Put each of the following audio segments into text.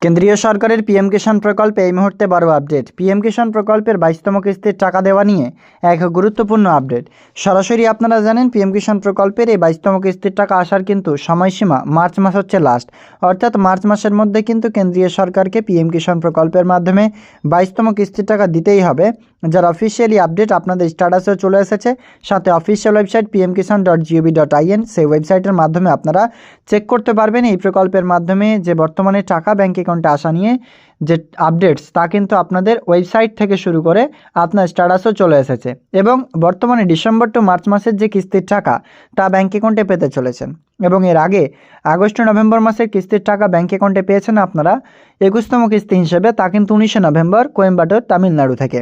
কেন্দ্রীয় সরকারের পিএম কিষাণ প্রকল্পে এই মুহূর্তে বড় আপডেট। পিএম কিষাণ প্রকল্পের 22তম কিস্তির টাকা দেওয়া নিয়ে এক গুরুত্বপূর্ণ আপডেট। সরাসরি আপনারা জানেন পিএম কিষাণ প্রকল্পের এই 22তম কিস্তির টাকা আসার কিন্তু সময়সীমা মার্চ মাস হচ্ছে লাস্ট, অর্থাৎ মার্চ মাসের মধ্যে কিন্তু কেন্দ্রীয় সরকারকে পিএম কিষাণ প্রকল্পের মাধ্যমে 22তম কিস্তির টাকা দিতেই হবে, যার অফিসিয়ালি আপডেট আপনাদের স্ট্যাটাসে চলে এসেছে। সাথে অফিসিয়াল ওয়েবসাইট pmkisan.gov.in সেই ওয়েবসাইটের মাধ্যমে আপনারা চেক করতে পারবেন এই প্রকল্পের মাধ্যমে যে বর্তমানে টাকা ব্যাঙ্ক অ্যাকাউন্টে আসা নিয়ে যে আপডেটস তা কিন্তু আপনাদের ওয়েবসাইট থেকে শুরু করে আপনার স্ট্যাটাসও চলে এসেছে। এবং বর্তমানে ডিসেম্বর টু মার্চ মাসের যে কিস্তির টাকা তা ব্যাঙ্ক অ্যাকাউন্টে পেতে চলেছেন, এবং এর আগে আগস্ট নভেম্বর মাসের কিস্তির টাকা ব্যাঙ্ক অ্যাকাউন্টে পেয়েছেন আপনারা 21তম কিস্তি হিসেবে, তা কিন্তু 19শে নভেম্বর কোয়েম্বাটোর তামিলনাড়ু থেকে।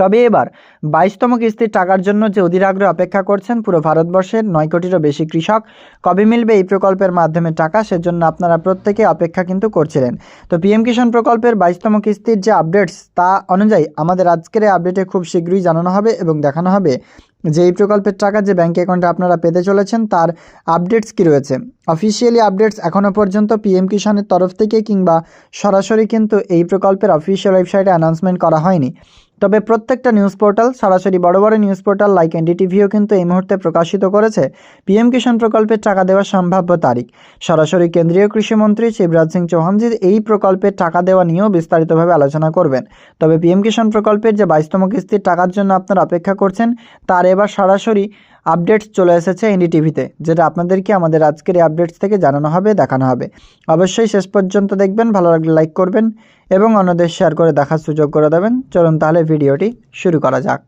তবে এবার 22তম কিস্তির টাকার জন্য যে অধীর আগ্রহে অপেক্ষা করছেন পুরো ভারতবর্ষের 9 কোটিরও বেশি কৃষক, কবে মিলবে এই প্রকল্পের মাধ্যমে টাকা, সেজন্য আপনারা প্রত্যেকে অপেক্ষা কিন্তু করছিলেন। তো পিএম কিষাণ প্রকল্পের 22তম কিস্তির যে আপডেটস তা অনুযায়ী আমাদের আজকের এই আপডেটে খুব শীঘ্রই জানানো হবে এবং দেখানো হবে যে এই প্রকল্পের টাকা যে ব্যাঙ্ক অ্যাকাউন্টে আপনারা পেতে চলেছেন তার আপডেটস কী রয়েছে। অফিসিয়ালি আপডেটস এখনও পর্যন্ত পিএম কিষাণের তরফ থেকে কিংবা সরাসরি কিন্তু এই প্রকল্পের অফিসিয়াল ওয়েবসাইটে অ্যানাউন্সমেন্ট করা হয়নি। তবে প্রত্যেকটা নিউজ পোর্টাল, সরাসরি বড় বড় নিউজ পোর্টাল লাইক এনডিটিভিও কিন্তু এই মুহূর্তে প্রকাশিত করেছে পিএম কিষাণ প্রকল্পের টাকা দেওয়ার সম্ভাব্য তারিখ। সরাসরি কেন্দ্রীয় কৃষিমন্ত্রী শিবরাজ সিং চৌহানজি এই প্রকল্পের টাকা দেওয়া নিয়েও বিস্তারিতভাবে আলোচনা করবেন। তবে পিএম কিষাণ প্রকল্পের যে 22তম কিস্তির টাকার জন্য আপনারা অপেক্ষা করছেন তার এবার সরাসরি আপডেটস চলে এসেছে এনডিটিভিতে, যেটা আপনাদেরকে আমাদের আজকের এই আপডেটস থেকে জানানো হবে, দেখানো হবে। অবশ্যই শেষ পর্যন্ত দেখবেন, ভালো লাগলে লাইক করবেন এবং অন্যদের শেয়ার করে দেখার সুযোগ করে দেবেন। চলুন তাহলে ভিডিওটি শুরু করা যাক।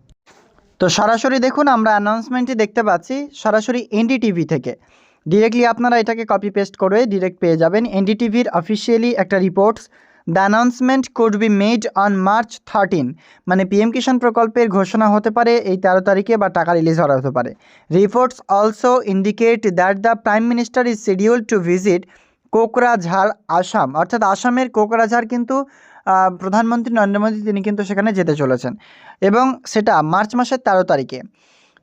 তো সরাসরি দেখুন আমরা অ্যানাউন্সমেন্টটি দেখতে পাচ্ছি সরাসরি এনডিটিভি থেকে। ডিরেক্টলি আপনারা এটাকে কপি পেস্ট করে ডিরেক্ট পেয়ে যাবেন এনডিটিভির অফিসিয়ালি একটা reports. The announcement could be made on March 13, মানে পিএম কিষাণ প্রকল্পের ঘোষণা হতে পারে এই 13 তারিখে বা টাকা রিলিজ করা হতে পারে। Reports also indicate that the prime minister is schedule to visit Kokrajhar, Assam, অর্থাৎ আসামের কোকরাঝাড় কিন্তু প্রধানমন্ত্রী নরেন্দ্র মোদী তিনি কিন্তু সেখানে যেতে চলেছেন, এবং সেটা মার্চ মাসের 13 তারিখে।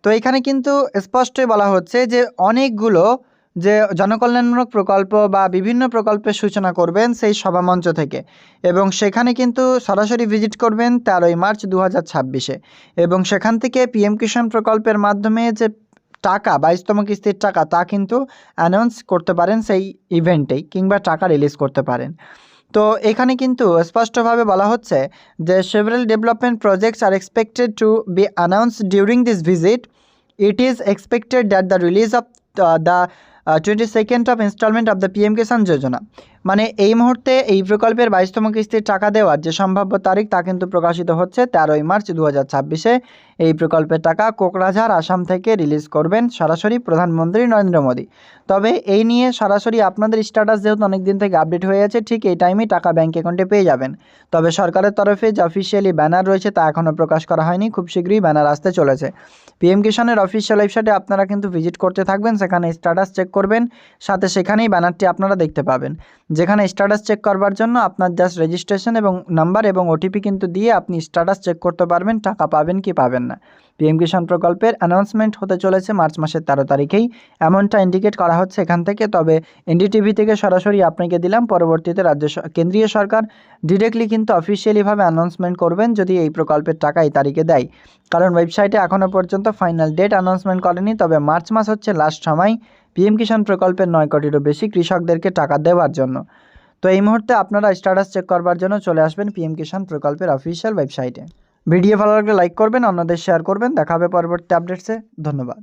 তো এখানে কিন্তু স্পষ্টই বলা হচ্ছে যে অনেকগুলো যে জনকল্যাণমূলক প্রকল্প বা বিভিন্ন প্রকল্পের সূচনা করবেন সেই সভামঞ্চ থেকে, এবং সেখানে কিন্তু সরাসরি ভিজিট করবেন 13ই মার্চ 2026-এ, এবং সেখান থেকে পিএম কিষাণ প্রকল্পের মাধ্যমে যে টাকা 22তম কিস্তির টাকা তা কিন্তু অ্যানাউন্স করতে পারেন সেই ইভেন্টেই, কিংবা টাকা রিলিজ করতে পারেন। তো এখানে কিন্তু স্পষ্টভাবে বলা হচ্ছে যে several development projects are expected to be announced during this visit. It is expected that the release of the 22nd of instalment of the PM Kisan Yojana, মানে এই মুহূর্তে এই প্রকল্পের 22তম কিস্তির টাকা দেওয়ার যে সম্ভাব্য তারিখ তা কিন্তু প্রকাশিত হচ্ছে 13ই মার্চ 2026-এ। এই প্রকল্পের টাকা কোকরাঝাড়, আসাম থেকে রিলিজ করবেন সরাসরি প্রধানমন্ত্রী নরেন্দ্র মোদী। তবে এই নিয়ে সরাসরি আপনাদের স্ট্যাটাস যেহেতু অনেক দিন থেকে আপডেট হয়ে আছে, ঠিক এই টাইমেই টাকা ব্যাঙ্ক অ্যাকাউন্টে পেয়ে যাবেন। তবে সরকারের তরফে যে অফিসিয়ালি ব্যানার রয়েছে তা এখনও প্রকাশ করা হয়নি, খুব শীঘ্রই ব্যানার আসতে চলেছে। পিএম কিষাণের অফিসিয়াল ওয়েবসাইটে আপনারা কিন্তু ভিজিট করতে থাকবেন, সেখানে স্ট্যাটাস চেক করবেন, সাথে সেখানেই ব্যানারটি আপনারা দেখতে পাবেন, যেখানে স্ট্যাটাস চেক করবার জন্য আপনার জাস্ট রেজিস্ট্রেশন এবং নাম্বার এবং ওটিপি কিন্তু দিয়ে আপনি স্ট্যাটাস চেক করতে পারবেন টাকা পাবেন কি পাবেন না। পিএম কিষাণ প্রকল্পের অ্যানাউন্সমেন্ট হতে চলেছে মার্চ মাসের 13 তারিখেই, এমনটা ইন্ডিকেট করা হচ্ছে এখান থেকে। তবে এনডিটিভি থেকে সরাসরি আপনাকে দিলাম, পরবর্তীতে কেন্দ্রীয় সরকার ডিরেক্টলি কিন্তু অফিসিয়ালিভাবে অ্যানাউন্সমেন্ট করবেন যদি এই প্রকল্পের টাকা এই তারিখে দেয়, কারণ ওয়েবসাইটে এখনও পর্যন্ত ফাইনাল ডেট অ্যানাউন্সমেন্ট করেনি। তবে মার্চ মাস হচ্ছে লাস্ট সময় পিএম কিষাণ প্রকল্পের 9 কোটিরও বেশি কৃষকদেরকে টাকা দেওয়ার জন্য। তো এই মুহূর্তে আপনারা স্ট্যাটাস চেক করবার জন্য চলে আসবেন পিএম কিষাণ প্রকল্পের অফিসিয়াল ওয়েবসাইটে। ভিডিও ভালো লাগলে লাইক করবেন, অন্যদের শেয়ার করবেন। দেখা হবে পরবর্তী আপডেটসে। ধন্যবাদ।